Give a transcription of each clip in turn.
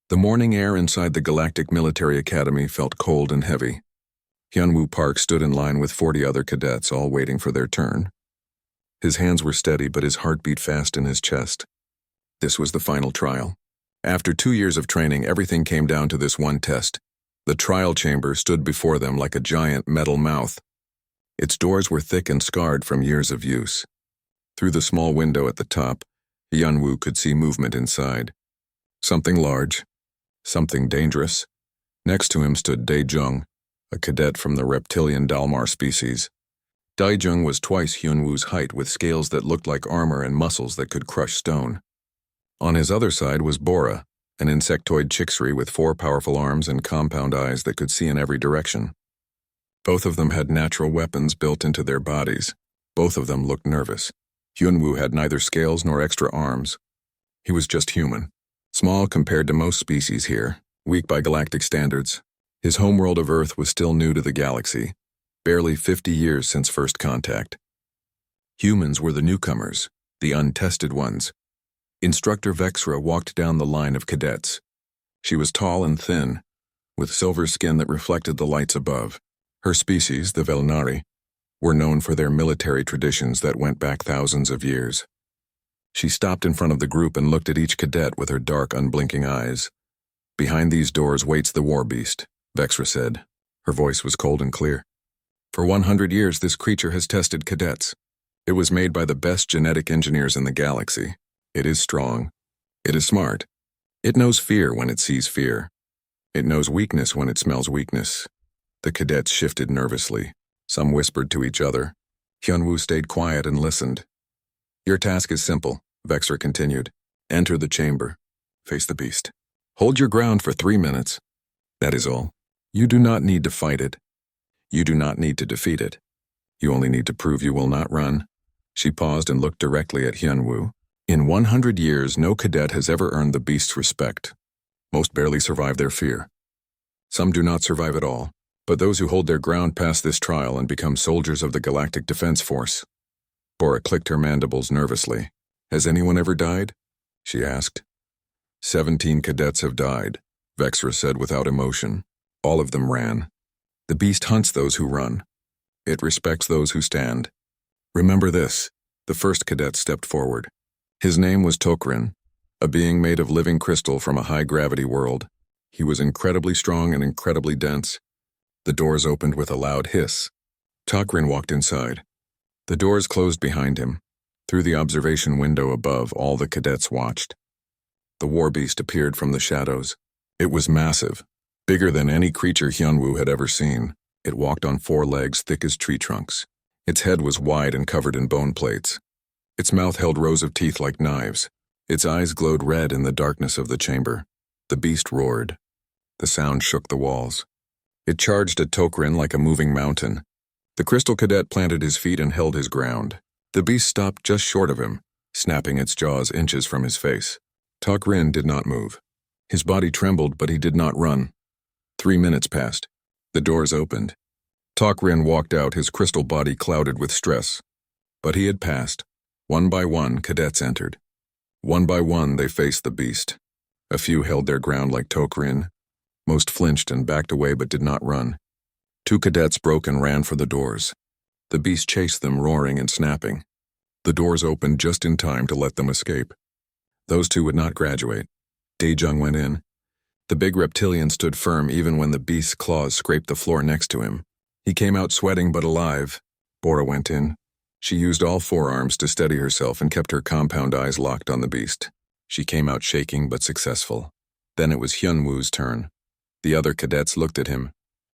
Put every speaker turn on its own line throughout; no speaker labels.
The morning air inside the Galactic Military Academy felt cold and heavy. Hyunwoo Park stood in line with 40 other cadets, all waiting for their turn. His hands were steady, but his heart beat fast in his chest. This was the final trial. After 2 years of training, everything came down to this one test. The trial chamber stood before them like a giant metal mouth. Its doors were thick and scarred from years of use. Through the small window at the top, Hyunwoo could see movement inside. Something large. Something dangerous. Next to him stood Dae-jung, a cadet from the reptilian Dalmar species. Dae-jung was twice Hyunwoo's height, with scales that looked like armor and muscles that could crush stone. On his other side was Bora, an insectoid Chixri with 4 powerful arms and compound eyes that could see in every direction. Both of them had natural weapons built into their bodies. Both of them looked nervous. Hyunwoo had neither scales nor extra arms. He was just human. Small compared to most species here, weak by galactic standards. His homeworld of Earth was still new to the galaxy, barely 50 years since first contact. Humans were the newcomers, the untested ones. Instructor Vexra walked down the line of cadets. She was tall and thin, with silver skin that reflected the lights above. Her species, the Velnari, were known for their military traditions that went back thousands of years. She stopped in front of the group and looked at each cadet with her dark, unblinking eyes. "Behind these doors waits the war beast," Vexra said. Her voice was cold and clear. "For 100 years, this creature has tested cadets. It was made by the best genetic engineers in the galaxy. It is strong. It is smart. It knows fear when it sees fear. It knows weakness when it smells weakness." The cadets shifted nervously. Some whispered to each other. Hyunwoo stayed quiet and listened. "Your task is simple," Vexra continued. "Enter the chamber. Face the beast. Hold your ground for 3 minutes. That is all. You do not need to fight it. You do not need to defeat it. You only need to prove you will not run." She paused and looked directly at Hyunwoo. "In 100 years, no cadet has ever earned the beast's respect. Most barely survive their fear. Some do not survive at all, but those who hold their ground pass this trial and become soldiers of the Galactic Defense Force." Bora clicked her mandibles nervously. "Has anyone ever died?" she asked. 17 cadets have died," Vexra said without emotion. "All of them ran. The beast hunts those who run. It respects those who stand. Remember this." The first cadet stepped forward. His name was Tokrin, a being made of living crystal from a high-gravity world. He was incredibly strong and incredibly dense. The doors opened with a loud hiss. Tokrin walked inside. The doors closed behind him. Through the observation window above, all the cadets watched. The war beast appeared from the shadows. It was massive, bigger than any creature Hyunwoo had ever seen. It walked on 4 legs thick as tree trunks. Its head was wide and covered in bone plates. Its mouth held rows of teeth like knives. Its eyes glowed red in the darkness of the chamber. The beast roared. The sound shook the walls. It charged at Tokrin like a moving mountain. The crystal cadet planted his feet and held his ground. The beast stopped just short of him, snapping its jaws inches from his face. Tokrin did not move. His body trembled, but he did not run. 3 minutes passed. The doors opened. Tokrin walked out, his crystal body clouded with stress. But he had passed. One by one, cadets entered. One by one, they faced the beast. A few held their ground like Tokrin. Most flinched and backed away but did not run. 2 cadets broke and ran for the doors. The beast chased them, roaring and snapping. The doors opened just in time to let them escape. Those 2 would not graduate. Dae-jung went in. The big reptilian stood firm even when the beast's claws scraped the floor next to him. He came out sweating but alive. Bora went in. She used all 4 arms to steady herself and kept her compound eyes locked on the beast. She came out shaking but successful. Then it was Hyunwoo's turn. The other cadets looked at him,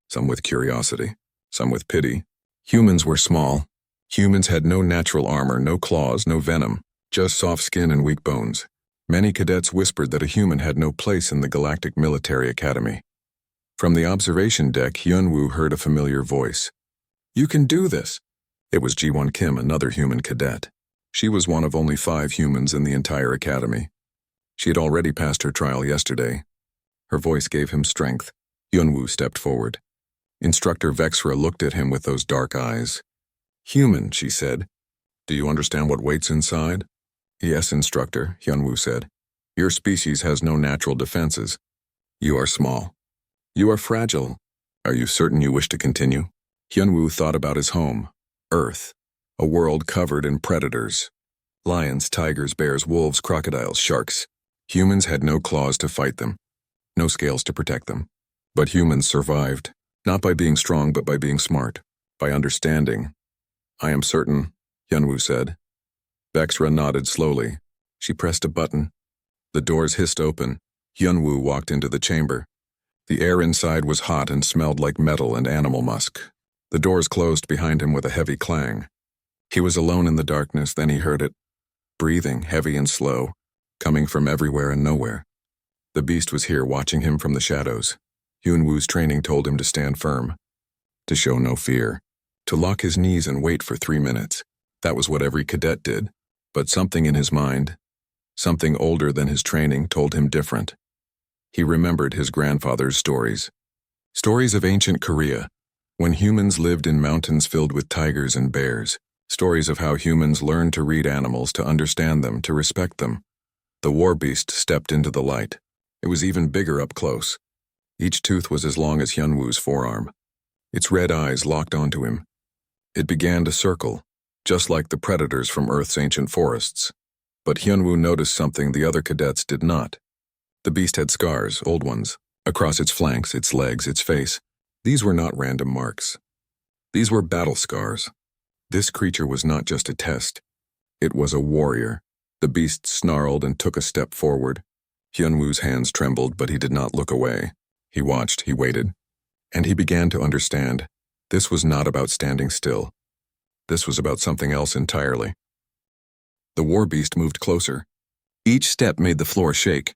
some with curiosity, some with pity. Humans were small. Humans had no natural armor, no claws, no venom, just soft skin and weak bones. Many cadets whispered that a human had no place in the Galactic Military Academy. From the observation deck, Hyunwoo heard a familiar voice. "You can do this." It was Ji-won Kim, another human cadet. She was one of only 5 humans in the entire academy. She had already passed her trial yesterday. Her voice gave him strength. Hyunwoo stepped forward. Instructor Vexra looked at him with those dark eyes. "Human," she said. "Do you understand what waits inside?" "Yes, instructor," Hyunwoo said. "Your species has no natural defenses. You are small. You are fragile. Are you certain you wish to continue? Hyunwoo thought about his home, Earth, a world covered in predators. Lions, tigers, bears, wolves, crocodiles, sharks. Humans had no claws to fight them, no scales to protect them. But humans survived, not by being strong but by being smart, by understanding. I am certain, Hyunwoo said. Bexra nodded slowly. She pressed a button. The doors hissed open. Hyunwoo walked into the chamber. The air inside was hot and smelled like metal and animal musk. The doors closed behind him with a heavy clang. He was alone in the darkness, then he heard it. Breathing, heavy and slow, coming from everywhere and nowhere. The beast was here watching him from the shadows. Hyunwoo's training told him to stand firm, to show no fear, to lock his knees and wait for 3 minutes. That was what every cadet did. But something in his mind, something older than his training, told him different. He remembered his grandfather's stories. Stories of ancient Korea, when humans lived in mountains filled with tigers and bears. Stories of how humans learned to read animals, to understand them, to respect them. The war beast stepped into the light. It was even bigger up close. Each tooth was as long as Hyunwoo's forearm. Its red eyes locked onto him. It began to circle, just like the predators from Earth's ancient forests. But Hyunwoo noticed something the other cadets did not. The beast had scars, old ones, across its flanks, its legs, its face. These were not random marks. These were battle scars. This creature was not just a test. It was a warrior. The beast snarled and took a step forward. Hyunwoo's hands trembled, but he did not look away. He watched, he waited. And he began to understand. This was not about standing still. This was about something else entirely. The war beast moved closer. Each step made the floor shake.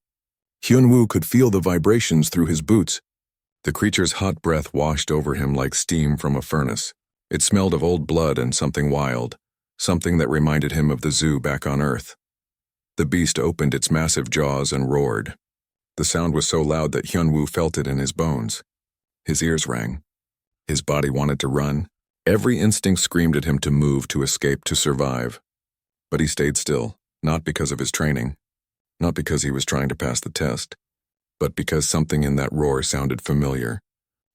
Hyunwoo could feel the vibrations through his boots. The creature's hot breath washed over him like steam from a furnace. It smelled of old blood and something wild, something that reminded him of the zoo back on Earth. The beast opened its massive jaws and roared. The sound was so loud that Hyunwoo felt it in his bones. His ears rang. His body wanted to run. Every instinct screamed at him to move, to escape, to survive. But he stayed still, not because of his training, not because he was trying to pass the test, but because something in that roar sounded familiar.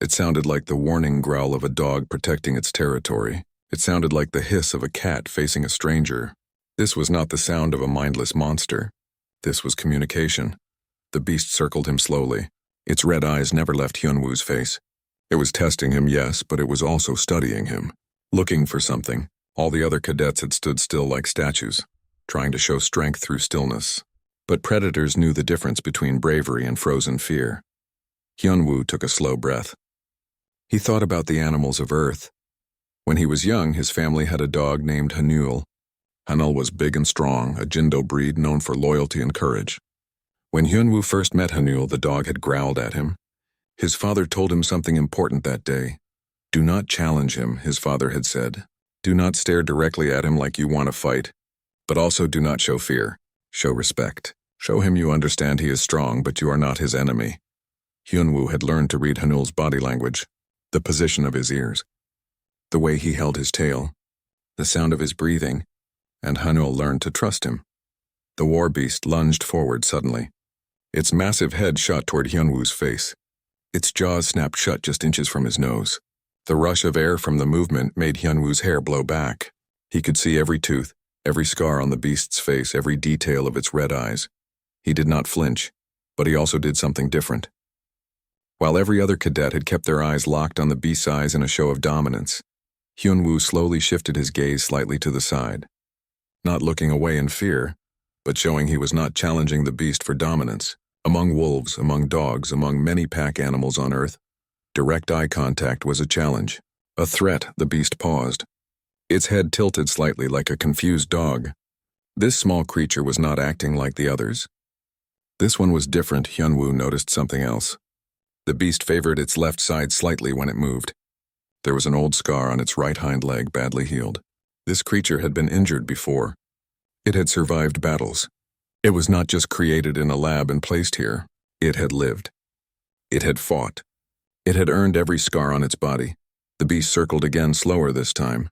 It sounded like the warning growl of a dog protecting its territory. It sounded like the hiss of a cat facing a stranger. This was not the sound of a mindless monster. This was communication. The beast circled him slowly. Its red eyes never left Hyunwoo's face. It was testing him, yes, but it was also studying him, looking for something. All the other cadets had stood still like statues, trying to show strength through stillness. But predators knew the difference between bravery and frozen fear. Hyunwoo took a slow breath. He thought about the animals of Earth. When he was young, his family had a dog named Hanul. Hanul was big and strong, a Jindo breed known for loyalty and courage. When Hyunwoo first met Hanul, the dog had growled at him. His father told him something important that day. Do not challenge him, his father had said. Do not stare directly at him like you want to fight. But also do not show fear. Show respect. Show him you understand he is strong, but you are not his enemy. Hyunwoo had learned to read Hanul's body language, the position of his ears, the way he held his tail, the sound of his breathing, and Hanul learned to trust him. The war beast lunged forward suddenly. Its massive head shot toward Hyunwoo's face. Its jaws snapped shut just inches from his nose. The rush of air from the movement made Hyunwoo's hair blow back. He could see every tooth, every scar on the beast's face, every detail of its red eyes. He did not flinch, but he also did something different. While every other cadet had kept their eyes locked on the beast's eyes in a show of dominance, Hyunwoo slowly shifted his gaze slightly to the side, not looking away in fear, but showing he was not challenging the beast for dominance. Among wolves, among dogs, among many pack animals on Earth, direct eye contact was a challenge. A threat. The beast paused. Its head tilted slightly like a confused dog. This small creature was not acting like the others. This one was different. Hyunwoo noticed something else. The beast favored its left side slightly when it moved. There was an old scar on its right hind leg, badly healed. This creature had been injured before. It had survived battles. It was not just created in a lab and placed here. It had lived. It had fought. It had earned every scar on its body. The beast circled again, slower this time.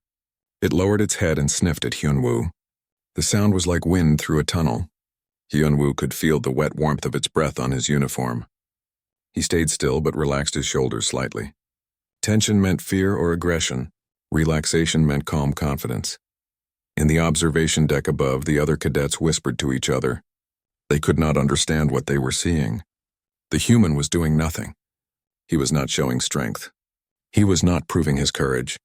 It lowered its head and sniffed at Hyunwoo. The sound was like wind through a tunnel. Hyunwoo could feel the wet warmth of its breath on his uniform. He stayed still but relaxed his shoulders slightly. Tension meant fear or aggression. Relaxation meant calm confidence. In the observation deck above, the other cadets whispered to each other. They could not understand what they were seeing. The human was doing nothing. He was not showing strength. He was not proving his courage.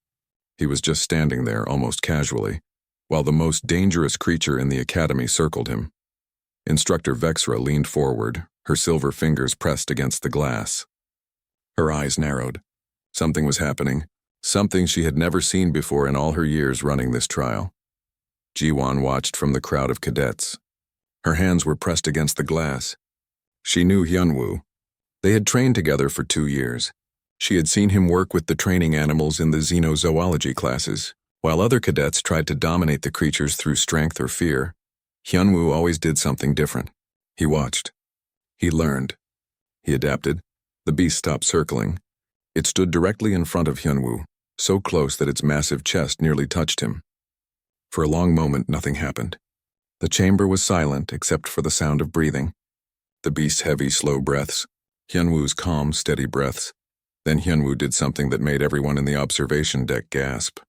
He was just standing there almost casually, while the most dangerous creature in the academy circled him. Instructor Vexra leaned forward, her silver fingers pressed against the glass. Her eyes narrowed. Something was happening, something she had never seen before in all her years running this trial. Jiwan watched from the crowd of cadets. Her hands were pressed against the glass. She knew Hyunwoo. They had trained together for 2 years. She had seen him work with the training animals in the xenozoology classes. While other cadets tried to dominate the creatures through strength or fear, Hyunwoo always did something different. He watched. He learned. He adapted. The beast stopped circling. It stood directly in front of Hyunwoo, so close that its massive chest nearly touched him. For a long moment, nothing happened. The chamber was silent except for the sound of breathing. The beast's heavy, slow breaths, Hyunwoo's calm, steady breaths. Then Hyunwoo did something that made everyone in the observation deck gasp.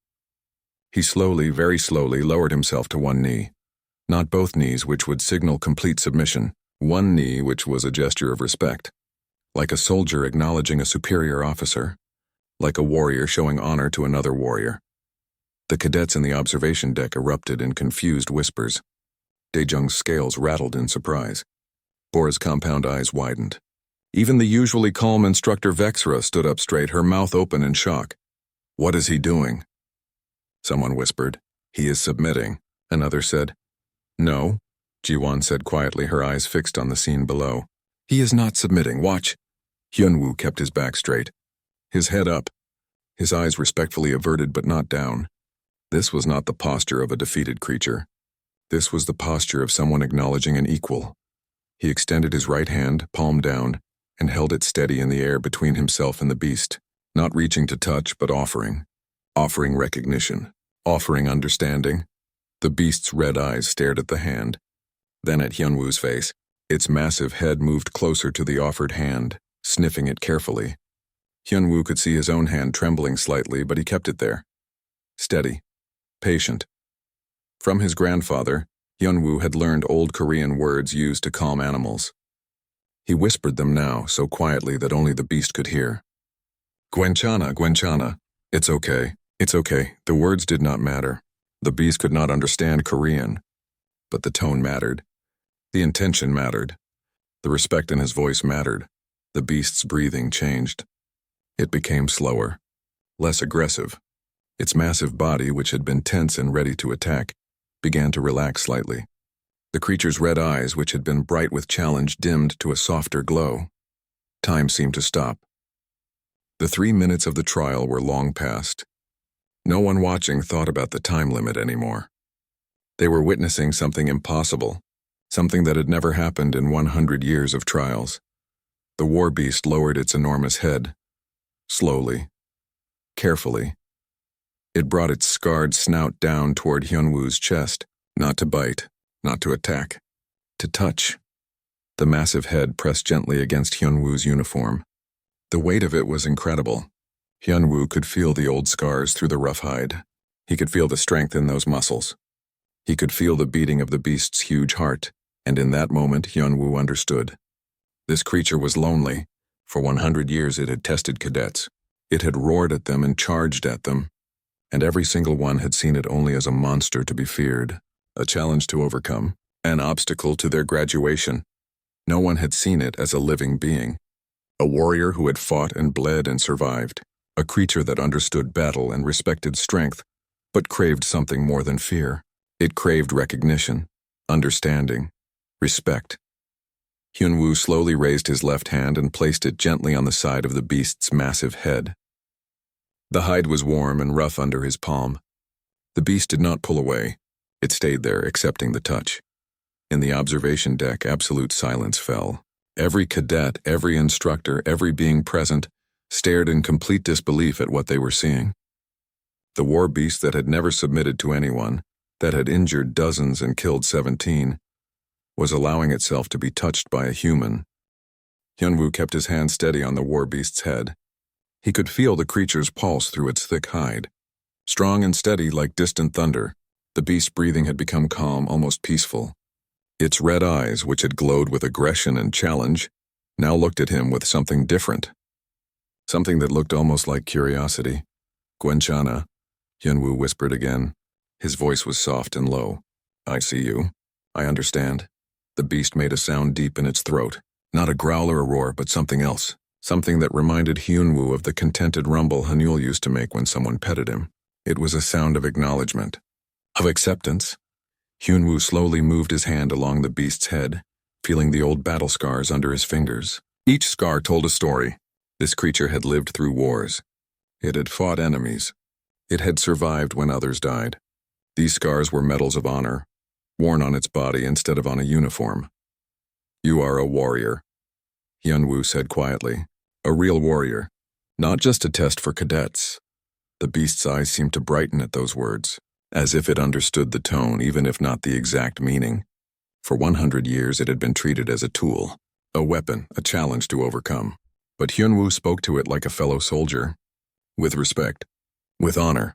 He slowly, very slowly, lowered himself to one knee. Not both knees, which would signal complete submission. One knee, which was a gesture of respect. Like a soldier acknowledging a superior officer. Like a warrior showing honor to another warrior. The cadets in the observation deck erupted in confused whispers. Daejung's scales rattled in surprise. Bora's compound eyes widened. Even the usually calm instructor Vexra stood up straight, her mouth open in shock. What is he doing? Someone whispered. He is submitting. Another said. No, Jiwan said quietly, her eyes fixed on the scene below. He is not submitting, watch. Hyunwoo kept his back straight. His head up. His eyes respectfully averted but not down. This was not the posture of a defeated creature. This was the posture of someone acknowledging an equal. He extended his right hand, palm down, and held it steady in the air between himself and the beast, not reaching to touch but offering. Offering recognition. Offering understanding. The beast's red eyes stared at the hand, then at Hyunwoo's face. Its massive head moved closer to the offered hand, sniffing it carefully. Hyunwoo could see his own hand trembling slightly, but he kept it there. Steady. Patient. From his grandfather, Hyunwoo had learned old Korean words used to calm animals. He whispered them now, so quietly that only the beast could hear. Gwenchana, Gwenchana. It's okay. It's okay. The words did not matter. The beast could not understand Korean. But the tone mattered. The intention mattered. The respect in his voice mattered. The beast's breathing changed. It became slower, less aggressive. Its massive body, which had been tense and ready to attack, began to relax slightly. The creature's red eyes, which had been bright with challenge, dimmed to a softer glow. Time seemed to stop. The 3 minutes of the trial were long past. No one watching thought about the time limit anymore. They were witnessing something impossible, something that had never happened in 100 years of trials. The war beast lowered its enormous head. Slowly. Carefully. It brought its scarred snout down toward Hyunwoo's chest, not to bite, not to attack, to touch. The massive head pressed gently against Hyunwoo's uniform. The weight of it was incredible. Hyunwoo could feel the old scars through the rough hide. He could feel the strength in those muscles. He could feel the beating of the beast's huge heart, and in that moment Hyunwoo understood. This creature was lonely. For 100 years it had tested cadets. It had roared at them and charged at them, and every single one had seen it only as a monster to be feared, a challenge to overcome, an obstacle to their graduation. No one had seen it as a living being, a warrior who had fought and bled and survived, a creature that understood battle and respected strength, but craved something more than fear. It craved recognition, understanding, respect. Hyunwoo slowly raised his left hand and placed it gently on the side of the beast's massive head. The hide was warm and rough under his palm. The beast did not pull away. It stayed there, accepting the touch. In the observation deck, absolute silence fell. Every cadet, every instructor, every being present stared in complete disbelief at what they were seeing. The war beast that had never submitted to anyone, that had injured dozens and killed 17, was allowing itself to be touched by a human. Hyunwoo kept his hand steady on the war beast's head. He could feel the creature's pulse through its thick hide. Strong and steady like distant thunder, the beast's breathing had become calm, almost peaceful. Its red eyes, which had glowed with aggression and challenge, now looked at him with something different. Something that looked almost like curiosity. "Gwenchana," Hyunwoo whispered again. His voice was soft and low. "I see you. I understand." The beast made a sound deep in its throat. Not a growl or a roar, but something else. Something that reminded Hyunwoo of the contented rumble Hanul used to make when someone petted him. It was a sound of acknowledgement. Of acceptance. Hyunwoo slowly moved his hand along the beast's head, feeling the old battle scars under his fingers. Each scar told a story. This creature had lived through wars. It had fought enemies. It had survived when others died. These scars were medals of honor, worn on its body instead of on a uniform. "You are a warrior," Hyunwoo said quietly. "A real warrior. Not just a test for cadets." The beast's eyes seemed to brighten at those words, as if it understood the tone, even if not the exact meaning. For 100 years it had been treated as a tool, a weapon, a challenge to overcome. But Hyunwoo spoke to it like a fellow soldier. With respect. With honor.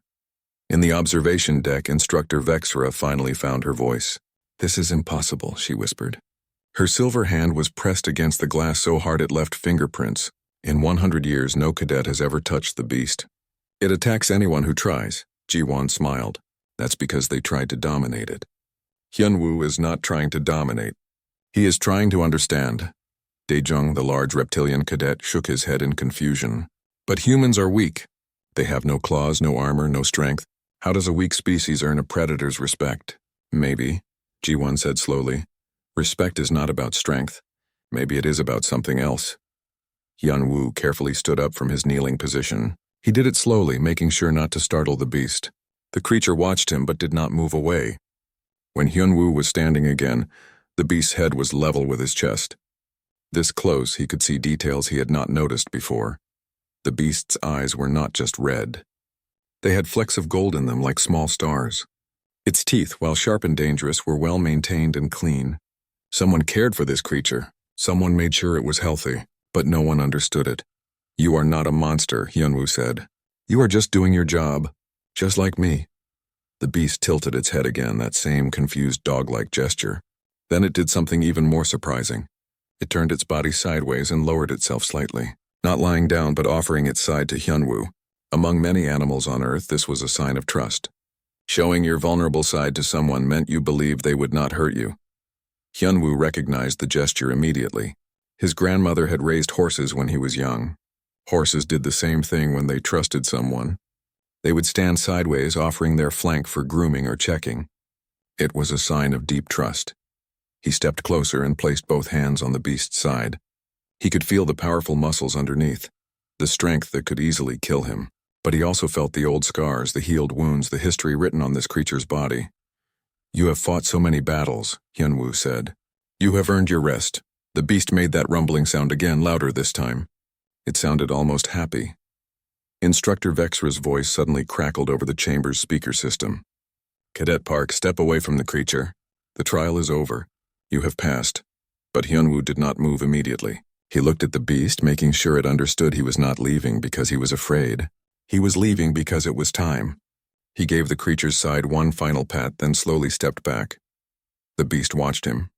In the observation deck, Instructor Vexra finally found her voice. "This is impossible," she whispered. Her silver hand was pressed against the glass so hard it left fingerprints. In 100 years, no cadet has ever touched the beast. "It attacks anyone who tries," Ji-won smiled. "That's because they tried to dominate it." Hyunwoo is not trying to dominate. He is trying to understand. Daejung, the large reptilian cadet, shook his head in confusion. "But humans are weak. They have no claws, no armor, no strength. How does a weak species earn a predator's respect?" "Maybe," Ji-won said slowly. "Respect is not about strength. Maybe it is about something else." Hyunwoo carefully stood up from his kneeling position. He did it slowly, making sure not to startle the beast. The creature watched him but did not move away. When Hyunwoo was standing again, the beast's head was level with his chest. This close, he could see details he had not noticed before. The beast's eyes were not just red. They had flecks of gold in them like small stars. Its teeth, while sharp and dangerous, were well maintained and clean. Someone cared for this creature. Someone made sure it was healthy, but no one understood it. "You are not a monster," Hyunwoo said. "You are just doing your job, just like me." The beast tilted its head again, that same confused dog-like gesture. Then it did something even more surprising. It turned its body sideways and lowered itself slightly, not lying down but offering its side to Hyunwoo. Among many animals on Earth, this was a sign of trust. Showing your vulnerable side to someone meant you believed they would not hurt you. Hyunwoo recognized the gesture immediately. His grandmother had raised horses when he was young. Horses did the same thing when they trusted someone. They would stand sideways, offering their flank for grooming or checking. It was a sign of deep trust. He stepped closer and placed both hands on the beast's side. He could feel the powerful muscles underneath, the strength that could easily kill him. But he also felt the old scars, the healed wounds, the history written on this creature's body. "You have fought so many battles," Hyunwoo said. "You have earned your rest." The beast made that rumbling sound again, louder this time. It sounded almost happy. Instructor Vexra's voice suddenly crackled over the chamber's speaker system. "Cadet Park, step away from the creature. The trial is over. You have passed." But Hyunwoo did not move immediately. He looked at the beast, making sure it understood he was not leaving because he was afraid. He was leaving because it was time. He gave the creature's side one final pat, then slowly stepped back. The beast watched him.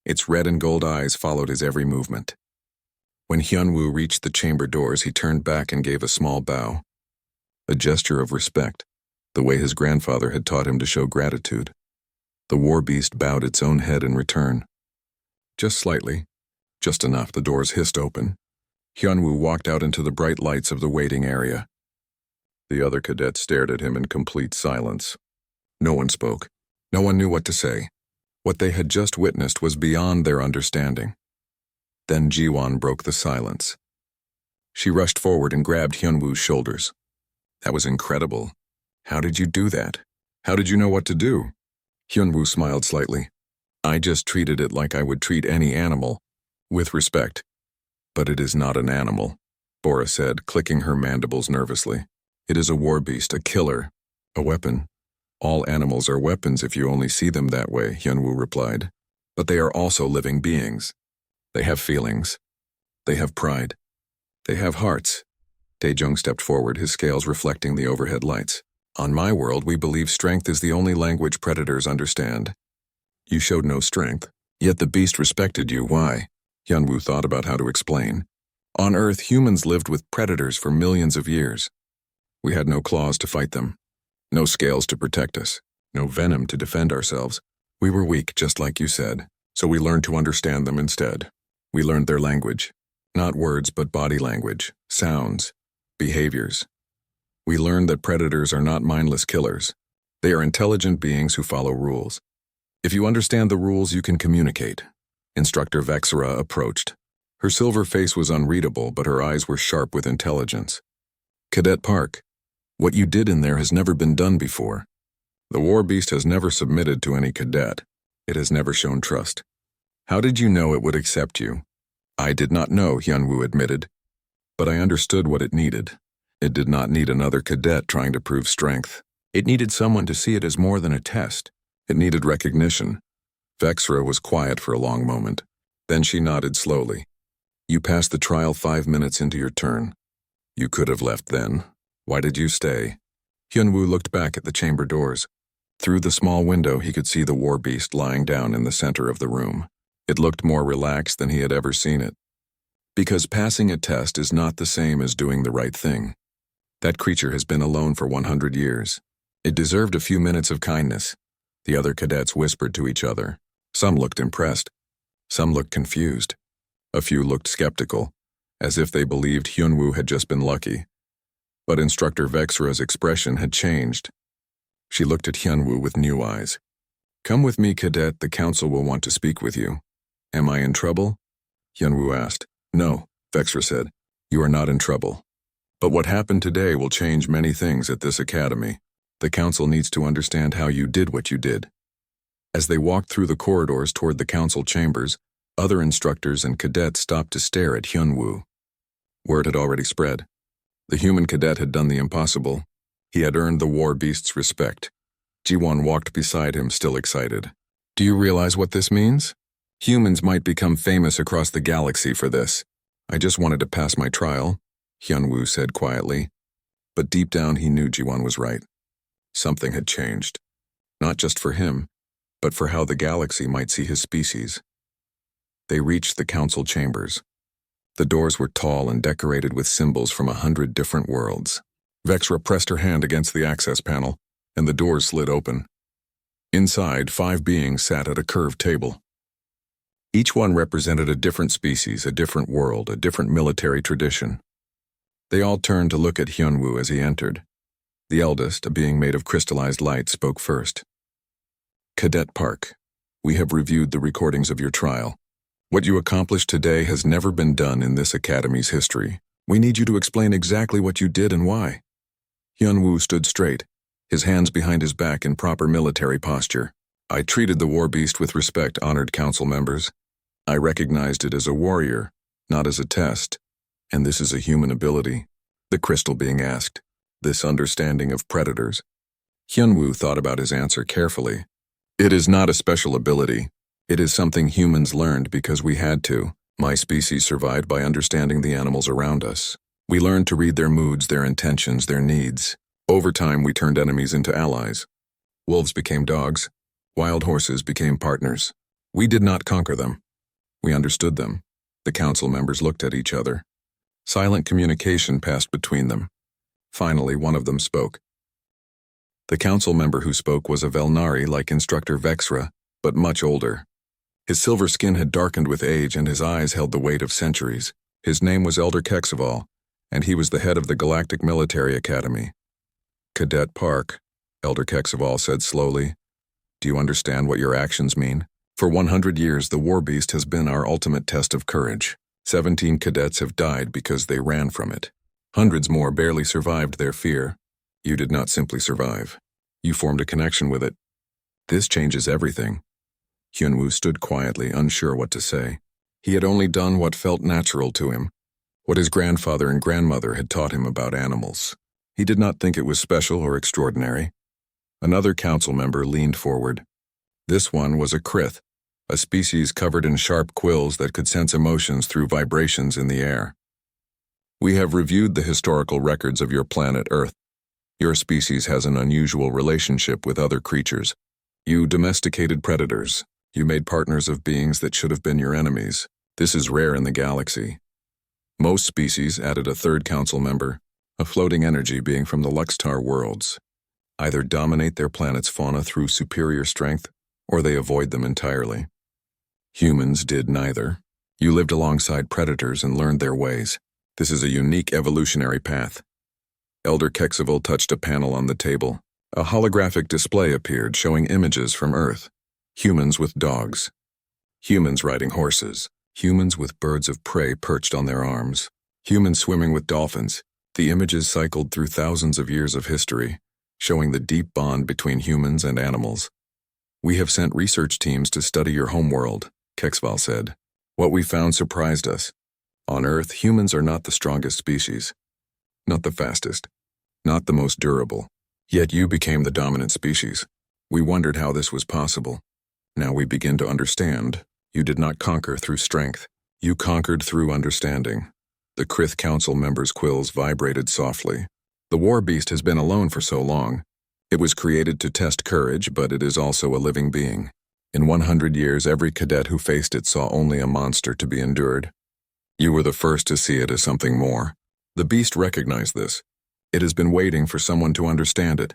Its red and gold eyes followed his every movement. When Hyunwoo reached the chamber doors, he turned back and gave a small bow. A gesture of respect, the way his grandfather had taught him to show gratitude. The war beast bowed its own head in return. Just slightly, just enough. The doors hissed open. Hyunwoo walked out into the bright lights of the waiting area. The other cadets stared at him in complete silence. No one spoke. No one knew what to say. What they had just witnessed was beyond their understanding. Then Ji-won broke the silence. She rushed forward and grabbed Hyunwoo's shoulders. "That was incredible. How did you do that? How did you know what to do?" Hyunwoo smiled slightly. "I just treated it like I would treat any animal, with respect." "But it is not an animal," Bora said, clicking her mandibles nervously. "It is a war beast, a killer, a weapon." "All animals are weapons if you only see them that way," Hyunwoo replied. "But they are also living beings. They have feelings. They have pride. They have hearts. Daejong stepped forward, his scales reflecting the overhead lights. On my world, we believe strength is the only language predators understand. You showed no strength, yet the beast respected you. Why? Hyunwoo thought about how to explain. On Earth, humans lived with predators for millions of years. We had no claws to fight them, no scales to protect us, no venom to defend ourselves. We were weak, just like you said, so we learned to understand them instead. We learned their language. Not words, but body language, sounds, behaviors. We learned that predators are not mindless killers. They are intelligent beings who follow rules. If you understand the rules, you can communicate. Instructor Vexera approached. Her silver face was unreadable, but her eyes were sharp with intelligence. Cadet Park, what you did in there has never been done before. The war beast has never submitted to any cadet. It has never shown trust. How did you know it would accept you? I did not know, Hyunwoo admitted. But I understood what it needed. It did not need another cadet trying to prove strength. It needed someone to see it as more than a test. It needed recognition. Vexera was quiet for a long moment. Then she nodded slowly. You passed the trial 5 minutes into your turn. You could have left then. Why did you stay? Hyunwoo looked back at the chamber doors. Through the small window, he could see the war beast lying down in the center of the room. It looked more relaxed than he had ever seen it. Because passing a test is not the same as doing the right thing. That creature has been alone for 100 years. It deserved a few minutes of kindness. The other cadets whispered to each other. Some looked impressed. Some looked confused. A few looked skeptical, as if they believed Hyunwoo had just been lucky. But Instructor Vexera's expression had changed. She looked at Hyunwoo with new eyes. Come with me, Cadet. The council will want to speak with you. Am I in trouble? Hyunwoo asked. No, Vexera said. You are not in trouble. But what happened today will change many things at this academy. The council needs to understand how you did what you did. As they walked through the corridors toward the council chambers, other instructors and cadets stopped to stare at Hyunwoo. Word had already spread. The human cadet had done the impossible. He had earned the war beast's respect. Jiwon walked beside him, still excited. Do you realize what this means? Humans might become famous across the galaxy for this. I just wanted to pass my trial, Hyunwoo said quietly. But deep down he knew Jiwon was right. Something had changed. Not just for him, but for how the galaxy might see his species. They reached the council chambers. The doors were tall and decorated with symbols from 100 different worlds. Vexera pressed her hand against the access panel, and the doors slid open. Inside, 5 beings sat at a curved table. Each one represented a different species, a different world, a different military tradition. They all turned to look at Hyunwoo as he entered. The eldest, a being made of crystallized light, spoke first. Cadet Park, we have reviewed the recordings of your trial. What you accomplished today has never been done in this academy's history. We need you to explain exactly what you did and why. Hyunwoo stood straight, his hands behind his back in proper military posture. I treated the war beast with respect, honored council members. I recognized it as a warrior, not as a test. And this is a human ability, the crystal being asked. This understanding of predators. Hyunwoo thought about his answer carefully. It is not a special ability. It is something humans learned because we had to. My species survived by understanding the animals around us. We learned to read their moods, their intentions, their needs. Over time, we turned enemies into allies. Wolves became dogs. Wild horses became partners. We did not conquer them. We understood them. The council members looked at each other. Silent communication passed between them. Finally, one of them spoke. The council member who spoke was a Velnari like Instructor Vexera, but much older. His silver skin had darkened with age and his eyes held the weight of centuries. His name was Elder Kexaval, and he was the head of the Galactic Military Academy. Cadet Park, Elder Kexaval said slowly. Do you understand what your actions mean? For 100 years, the war beast has been our ultimate test of courage. 17 cadets have died because they ran from it. Hundreds more barely survived their fear. You did not simply survive. You formed a connection with it. This changes everything. Hyunwoo stood quietly, unsure what to say. He had only done what felt natural to him, what his grandfather and grandmother had taught him about animals. He did not think it was special or extraordinary. Another council member leaned forward. This one was a Krith, a species covered in sharp quills that could sense emotions through vibrations in the air. We have reviewed the historical records of your planet Earth. Your species has an unusual relationship with other creatures. You domesticated predators. You made partners of beings that should have been your enemies. This is rare in the galaxy. Most species added a third council member, a floating energy being from the Luxtar worlds. Either dominate their planet's fauna through superior strength, or they avoid them entirely. Humans did neither. You lived alongside predators and learned their ways. This is a unique evolutionary path. Elder Kexival touched a panel on the table. A holographic display appeared showing images from Earth. Humans with dogs. Humans riding horses. Humans with birds of prey perched on their arms. Humans swimming with dolphins. The images cycled through thousands of years of history, showing the deep bond between humans and animals. We have sent research teams to study your homeworld, Kexival said. What we found surprised us. On Earth, humans are not the strongest species. Not the fastest. Not the most durable. Yet you became the dominant species. We wondered how this was possible. Now we begin to understand. You did not conquer through strength. You conquered through understanding. The Krith Council members' quills vibrated softly. The war beast has been alone for so long. It was created to test courage, but it is also a living being. In 100 years, every cadet who faced it saw only a monster to be endured. You were the first to see it as something more. The beast recognized this. It has been waiting for someone to understand it.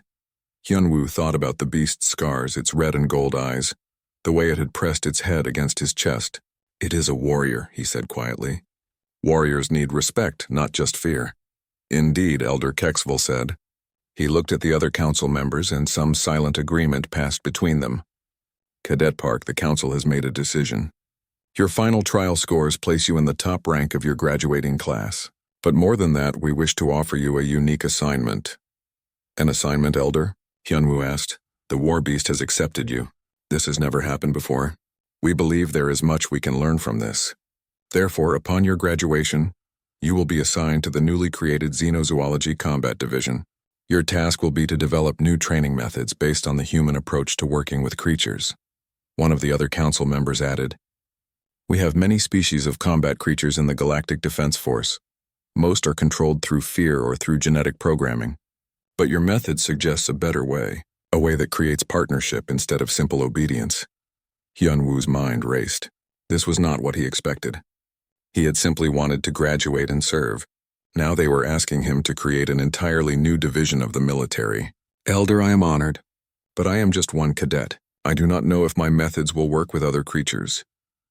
Hyunwoo thought about the beast's scars, its red and gold eyes, the way it had pressed its head against his chest. It is a warrior, he said quietly. Warriors need respect, not just fear. Indeed, Elder Kexival said. He looked at the other council members and some silent agreement passed between them. Cadet Park, the council has made a decision. Your final trial scores place you in the top rank of your graduating class. But more than that, we wish to offer you a unique assignment. An assignment, Elder? Hyunwoo asked. The war beast has accepted you. This has never happened before. We believe there is much we can learn from this. Therefore, upon your graduation, you will be assigned to the newly created Xenozoology Combat Division. Your task will be to develop new training methods based on the human approach to working with creatures. One of the other council members added, We have many species of combat creatures in the Galactic Defense Force. Most are controlled through fear or through genetic programming. But your method suggests a better way, a way that creates partnership instead of simple obedience. Hyunwoo's mind raced. This was not what he expected. He had simply wanted to graduate and serve. Now they were asking him to create an entirely new division of the military. Elder, I am honored, but I am just one cadet. I do not know if my methods will work with other creatures.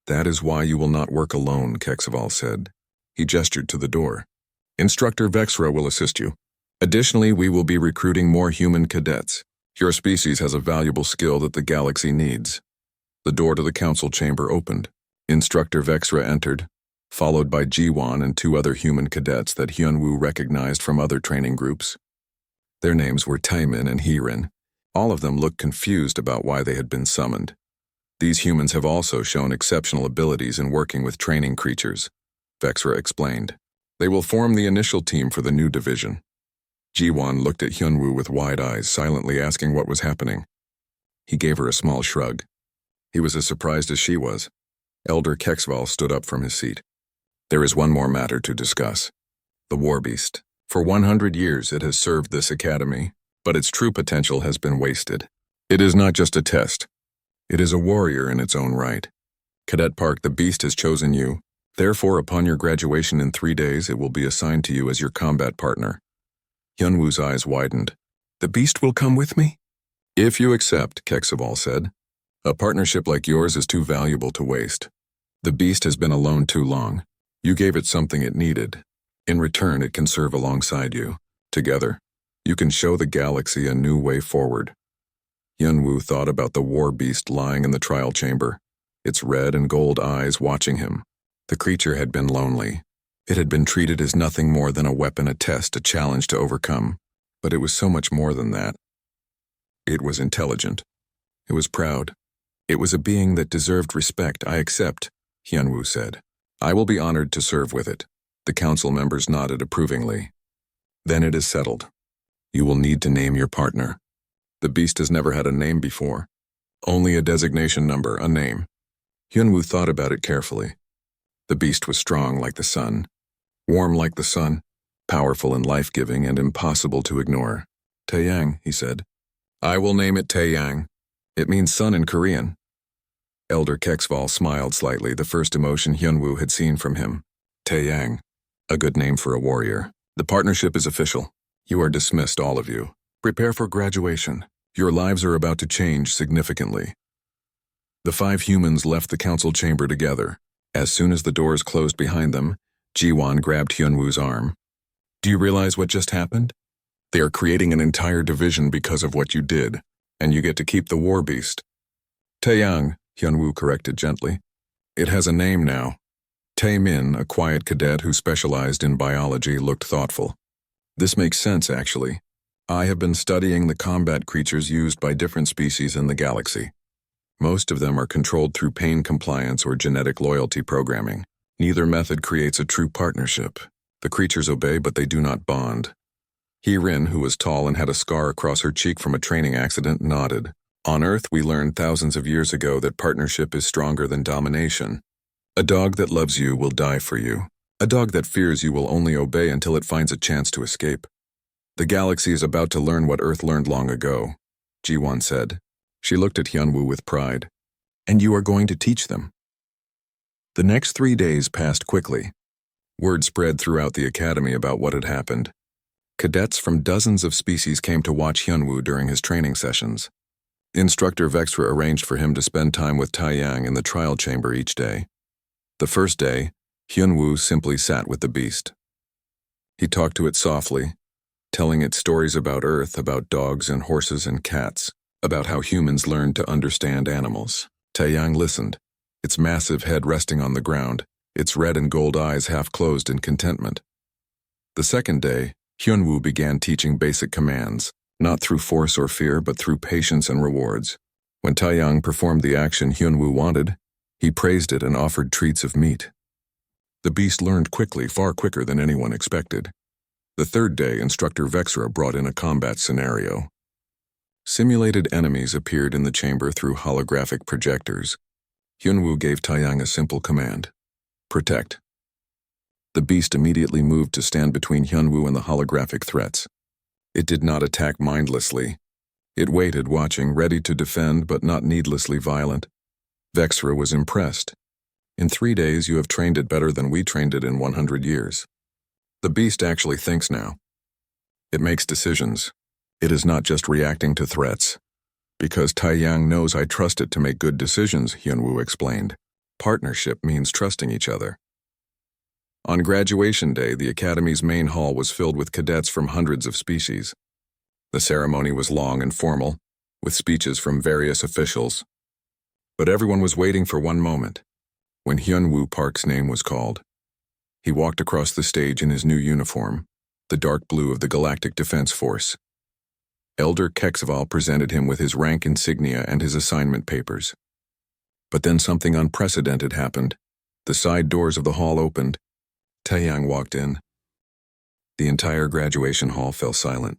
That is why you will not work alone, Kexival said. He gestured to the door. Instructor Vexra will assist you. Additionally, we will be recruiting more human cadets. Your species has a valuable skill that the galaxy needs. The door to the council chamber opened. Instructor Vexra entered, followed by Jiwon and two other human cadets that Hyunwoo recognized from other training groups. Their names were Taimin and Heerin. All of them looked confused about why they had been summoned. These humans have also shown exceptional abilities in working with training creatures, Vexra explained. They will form the initial team for the new division. Jiwon looked at Hyunwoo with wide eyes, silently asking what was happening. He gave her a small shrug. He was as surprised as she was. Elder Kexival stood up from his seat. There is one more matter to discuss. The war beast. For 100 years it has served this academy, but its true potential has been wasted. It is not just a test. It is a warrior in its own right. Cadet Park, the beast has chosen you. Therefore, upon your graduation in 3 days, it will be assigned to you as your combat partner. Hyunwoo's eyes widened. The beast will come with me? If you accept, Kexival said. A partnership like yours is too valuable to waste. The beast has been alone too long. You gave it something it needed. In return, it can serve alongside you. Together, you can show the galaxy a new way forward. Hyunwoo thought about the war beast lying in the trial chamber, its red and gold eyes watching him. The creature had been lonely. It had been treated as nothing more than a weapon, a test, a challenge to overcome. But it was so much more than that. It was intelligent. It was proud. It was a being that deserved respect. I accept, Hyunwoo said. I will be honored to serve with it. The council members nodded approvingly. Then it is settled. You will need to name your partner. The beast has never had a name before. Only a designation number, a name. Hyunwoo thought about it carefully. The beast was strong like the sun, warm like the sun, powerful and life-giving and impossible to ignore. Taeyang, he said. I will name it Taeyang. It means sun in Korean. Elder Kexval smiled slightly, the first emotion Hyunwoo had seen from him. Taeyang, a good name for a warrior. The partnership is official. You are dismissed, all of you. Prepare for graduation. Your lives are about to change significantly. The 5 humans left the council chamber together. As soon as the doors closed behind them, Jiwon grabbed Hyunwoo's arm. Do you realize what just happened? They are creating an entire division because of what you did, and you get to keep the war beast. Taeyang, Hyunwoo corrected gently. It has a name now. Taemin, a quiet cadet who specialized in biology, looked thoughtful. This makes sense, actually. I have been studying the combat creatures used by different species in the galaxy. Most of them are controlled through pain compliance or genetic loyalty programming. Neither method creates a true partnership. The creatures obey, but they do not bond. Hee-Rin, who was tall and had a scar across her cheek from a training accident, nodded. On Earth, we learned thousands of years ago that partnership is stronger than domination. A dog that loves you will die for you. A dog that fears you will only obey until it finds a chance to escape. The galaxy is about to learn what Earth learned long ago, Jiwon said. She looked at Hyunwoo with pride. And you are going to teach them. The next 3 days passed quickly. Word spread throughout the academy about what had happened. Cadets from dozens of species came to watch Hyunwoo during his training sessions. Instructor Vexra arranged for him to spend time with Taeyang in the trial chamber each day. The first day, Hyunwoo simply sat with the beast. He talked to it softly, telling it stories about Earth, about dogs and horses and cats, about how humans learned to understand animals. Taeyang listened, its massive head resting on the ground, its red and gold eyes half closed in contentment. The second day, Hyunwoo began teaching basic commands, not through force or fear, but through patience and rewards. When Taeyang performed the action Hyunwoo wanted, he praised it and offered treats of meat. The beast learned quickly, far quicker than anyone expected. The third day, Instructor Vexra brought in a combat scenario. Simulated enemies appeared in the chamber through holographic projectors. Hyunwoo gave Taeyang a simple command: protect. The beast immediately moved to stand between Hyunwoo and the holographic threats. It did not attack mindlessly. It waited, watching, ready to defend but not needlessly violent. Vexra was impressed. In 3 days you have trained it better than we trained it in 100 years. The beast actually thinks now. It makes decisions. It is not just reacting to threats. Because Taeyang knows I trust it to make good decisions, Hyunwoo explained. Partnership means trusting each other. On graduation day, the Academy's main hall was filled with cadets from hundreds of species. The ceremony was long and formal, with speeches from various officials. But everyone was waiting for one moment, when Hyunwoo Park's name was called. He walked across the stage in his new uniform, the dark blue of the Galactic Defense Force. Elder Kexval presented him with his rank insignia and his assignment papers. But then something unprecedented happened. The side doors of the hall opened. Taeyang walked in. The entire graduation hall fell silent.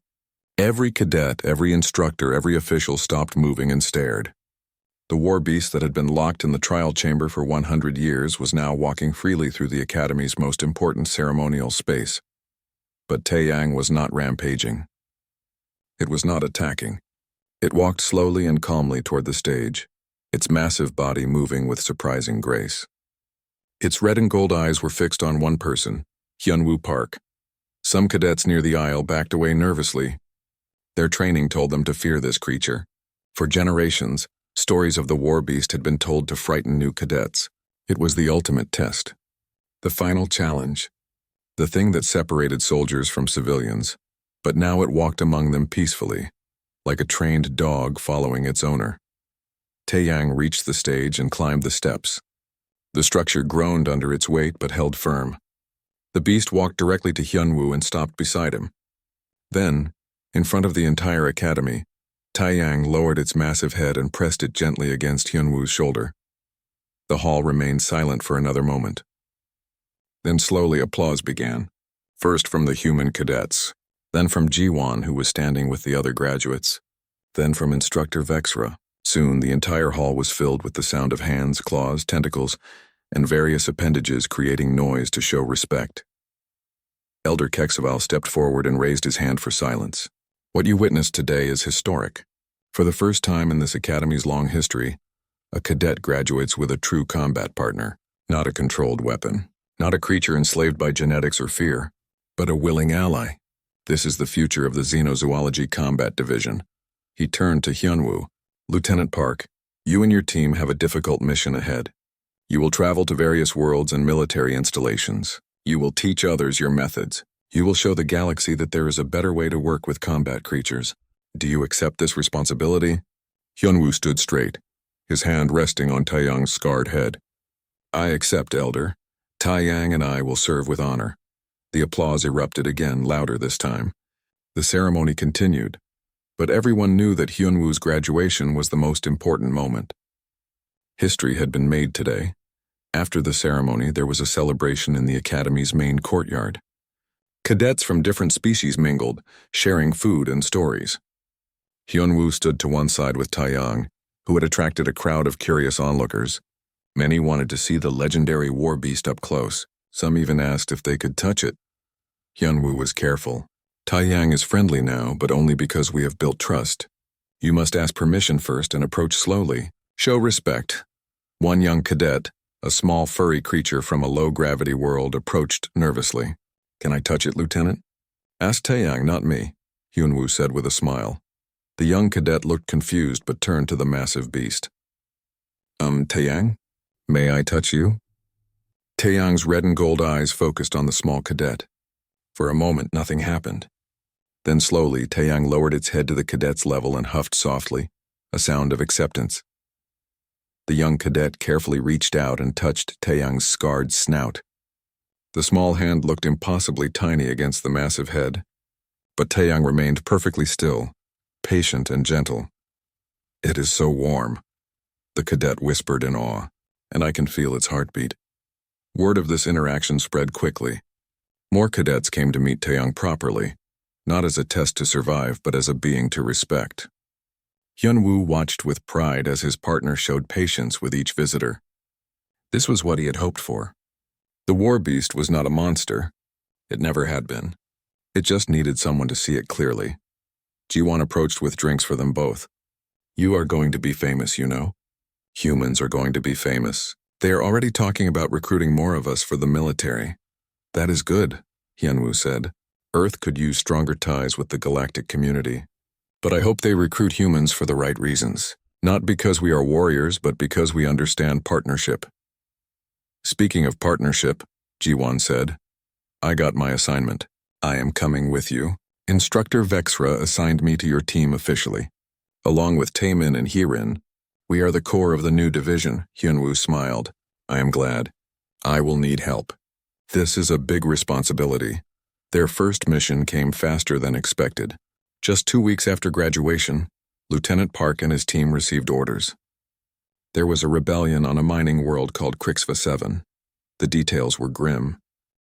Every cadet, every instructor, every official stopped moving and stared. The war beast that had been locked in the trial chamber for 100 years was now walking freely through the Academy's most important ceremonial space. But Taeyang was not rampaging. It was not attacking. It walked slowly and calmly toward the stage, its massive body moving with surprising grace. Its red and gold eyes were fixed on one person, Hyunwoo Park. Some cadets near the aisle backed away nervously. Their training told them to fear this creature. For generations, stories of the war beast had been told to frighten new cadets. It was the ultimate test. The final challenge. The thing that separated soldiers from civilians. But now it walked among them peacefully, like a trained dog following its owner. Taeyang reached the stage and climbed the steps. The structure groaned under its weight but held firm. The beast walked directly to Hyunwoo and stopped beside him. Then, in front of the entire academy, Taeyang lowered its massive head and pressed it gently against Hyunwoo's shoulder. The hall remained silent for another moment. Then slowly applause began, first from the human cadets, then from Jiwon, who was standing with the other graduates, then from Instructor Vexra, Soon, the entire hall was filled with the sound of hands, claws, tentacles, and various appendages creating noise to show respect. Elder Kexaval stepped forward and raised his hand for silence. What you witnessed today is historic. For the first time in this academy's long history, a cadet graduates with a true combat partner, not a controlled weapon, not a creature enslaved by genetics or fear, but a willing ally. This is the future of the Xenozoology Combat Division. He turned to Hyunwoo. Lieutenant Park, you and your team have a difficult mission ahead. You will travel to various worlds and military installations. You will teach others your methods. You will show the galaxy that there is a better way to work with combat creatures. Do you accept this responsibility? Hyunwoo stood straight, his hand resting on Taeyang's scarred head. I accept, Elder. Taeyang and I will serve with honor. The applause erupted again, louder this time. The ceremony continued, but everyone knew that Hyunwoo's graduation was the most important moment. History had been made today. After the ceremony, there was a celebration in the Academy's main courtyard. Cadets from different species mingled, sharing food and stories. Hyunwoo stood to one side with Taeyang, who had attracted a crowd of curious onlookers. Many wanted to see the legendary war beast up close. Some even asked if they could touch it. Hyunwoo was careful. Taeyang is friendly now, but only because we have built trust. You must ask permission first and approach slowly. Show respect. One young cadet, a small furry creature from a low-gravity world, approached nervously. Can I touch it, Lieutenant? Ask Taeyang, not me, Hyunwoo said with a smile. The young cadet looked confused but turned to the massive beast. Taeyang? May I touch you? Taeyang's red and gold eyes focused on the small cadet. For a moment, nothing happened. Then slowly, Taeyang lowered its head to the cadet's level and huffed softly, a sound of acceptance. The young cadet carefully reached out and touched Taeyang's scarred snout. The small hand looked impossibly tiny against the massive head, but Taeyang remained perfectly still, patient and gentle. It is so warm, the cadet whispered in awe, and I can feel its heartbeat. Word of this interaction spread quickly. More cadets came to meet Taeyang properly, not as a test to survive, but as a being to respect. Hyunwoo watched with pride as his partner showed patience with each visitor. This was what he had hoped for. The war beast was not a monster. It never had been. It just needed someone to see it clearly. Ji-won approached with drinks for them both. You are going to be famous, you know. Humans are going to be famous. They are already talking about recruiting more of us for the military. That is good, Hyunwoo said. Earth could use stronger ties with the galactic community. But I hope they recruit humans for the right reasons. Not because we are warriors, but because we understand partnership. Speaking of partnership, Ji-won said, I got my assignment. I am coming with you. Instructor Vexra assigned me to your team officially. Along with Taemin and Hirin, we are the core of the new division, Hyunwoo smiled. I am glad. I will need help. This is a big responsibility. Their first mission came faster than expected. Just 2 weeks after graduation, Lieutenant Park and his team received orders. There was a rebellion on a mining world called HFY 7. The details were grim.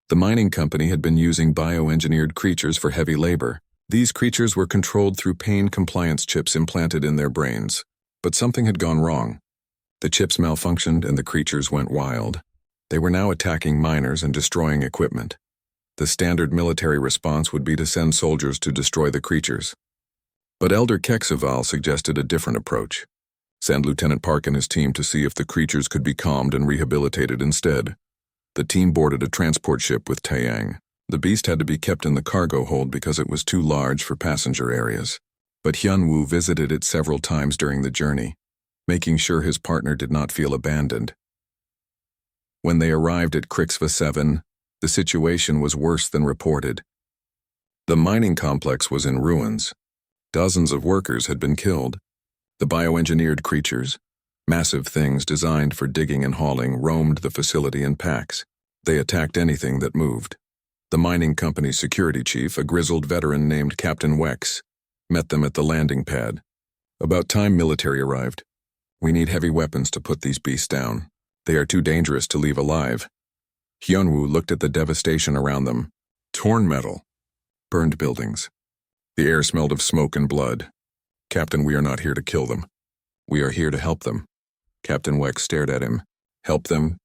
The mining company had been using bioengineered creatures for heavy labor. These creatures were controlled through pain compliance chips implanted in their brains. But something had gone wrong. The chips malfunctioned and the creatures went wild. They were now attacking miners and destroying equipment. The standard military response would be to send soldiers to destroy the creatures. But Elder Kexaval suggested a different approach. Send Lieutenant Park and his team to see if the creatures could be calmed and rehabilitated instead. The team boarded a transport ship with Taeyang. The beast had to be kept in the cargo hold because it was too large for passenger areas. But Hyunwoo visited it several times during the journey, making sure his partner did not feel abandoned. When they arrived at HFY 7, the situation was worse than reported. The mining complex was in ruins. Dozens of workers had been killed. The bioengineered creatures, massive things designed for digging and hauling, roamed the facility in packs. They attacked anything that moved. The mining company's security chief, a grizzled veteran named Captain Wex, met them at the landing pad. About time military arrived. We need heavy weapons to put these beasts down. They are too dangerous to leave alive. Hyunwoo looked at the devastation around them. Torn metal. Burned buildings. The air smelled of smoke and blood. Captain, we are not here to kill them. We are here to help them. Captain Wex stared at him. Help them?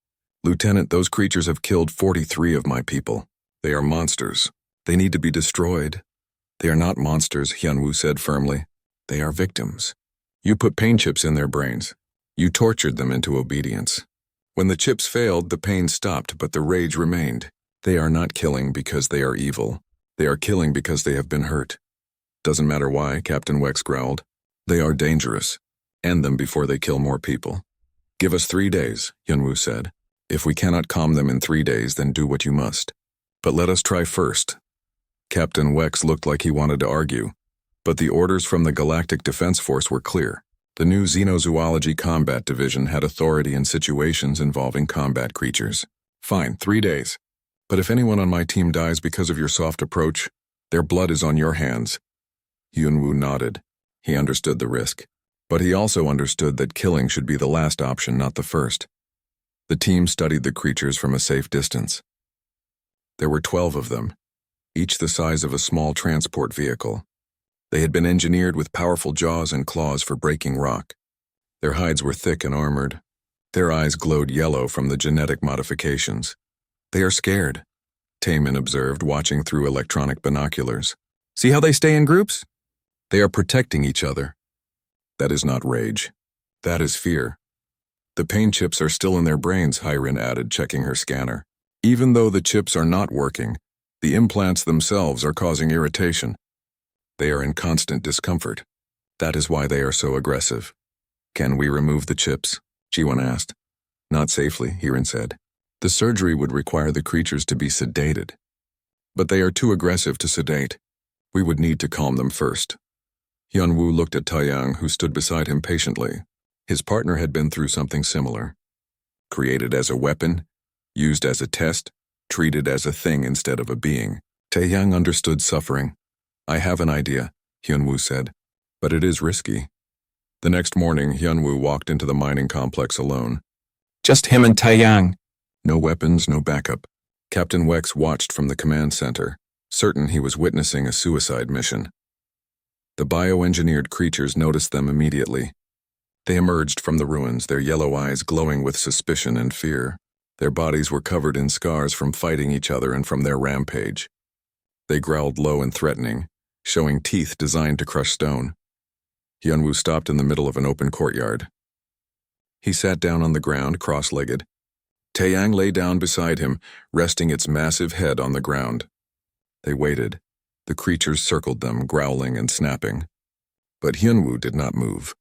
Lieutenant, those creatures have killed 43 of my people. They are monsters. They need to be destroyed. They are not monsters, Hyunwoo said firmly. They are victims. You put pain chips in their brains. You tortured them into obedience. When the chips failed, the pain stopped, but the rage remained. They are not killing because they are evil. They are killing because they have been hurt. Doesn't matter why, Captain Wex growled. They are dangerous. End them before they kill more people. Give us 3 days, Hyunwoo said. If we cannot calm them in 3 days, then do what you must. But let us try first. Captain Wex looked like he wanted to argue, but the orders from the Galactic Defense Force were clear. The new Xenozoology Combat Division had authority in situations involving combat creatures. Fine, 3 days. But if anyone on my team dies because of your soft approach, their blood is on your hands. Hyunwoo nodded. He understood the risk. But he also understood that killing should be the last option, not the first. The team studied the creatures from a safe distance. There were 12 of them, each the size of a small transport vehicle. They had been engineered with powerful jaws and claws for breaking rock. Their hides were thick and armored. Their eyes glowed yellow from the genetic modifications. They are scared, Taemin observed, watching through electronic binoculars. See how they stay in groups? They are protecting each other. That is not rage. That is fear. The pain chips are still in their brains, Hyrin added, checking her scanner. Even though the chips are not working, the implants themselves are causing irritation. They are in constant discomfort. That is why they are so aggressive. Can we remove the chips? Jiwon asked. Not safely, Hyrin said. The surgery would require the creatures to be sedated. But they are too aggressive to sedate. We would need to calm them first. Hyunwoo looked at Taeyang, who stood beside him patiently. His partner had been through something similar. Created as a weapon, used as a test, treated as a thing instead of a being. Taeyang understood suffering. I have an idea, Hyunwoo said, but it is risky. The next morning, Hyunwoo walked into the mining complex alone. Just him and Taeyang. No weapons, no backup. Captain Wex watched from the command center, certain he was witnessing a suicide mission. The bioengineered creatures noticed them immediately. They emerged from the ruins, their yellow eyes glowing with suspicion and fear. Their bodies were covered in scars from fighting each other and from their rampage. They growled low and threatening, showing teeth designed to crush stone. Hyunwoo stopped in the middle of an open courtyard. He sat down on the ground, cross-legged. Taeyang lay down beside him, resting its massive head on the ground. They waited. The creatures circled them, growling and snapping. But Hyunwoo did not move.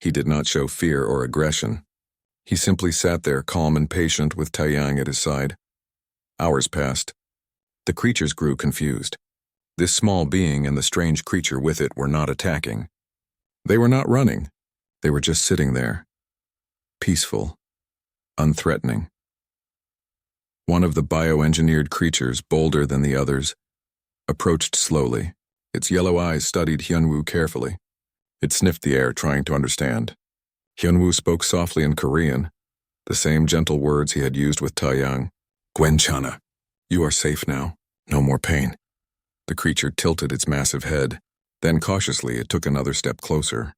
He did not show fear or aggression. He simply sat there, calm and patient, with Taeyang at his side. Hours passed. The creatures grew confused. This small being and the strange creature with it were not attacking. They were not running. They were just sitting there. Peaceful. Unthreatening. One of the bioengineered creatures, bolder than the others, approached slowly. Its yellow eyes studied Hyunwoo carefully. It sniffed the air, trying to understand. Hyunwoo spoke softly in Korean, the same gentle words he had used with Taeyang. Gwenchana, you are safe now. No more pain. The creature tilted its massive head. Then cautiously it took another step closer.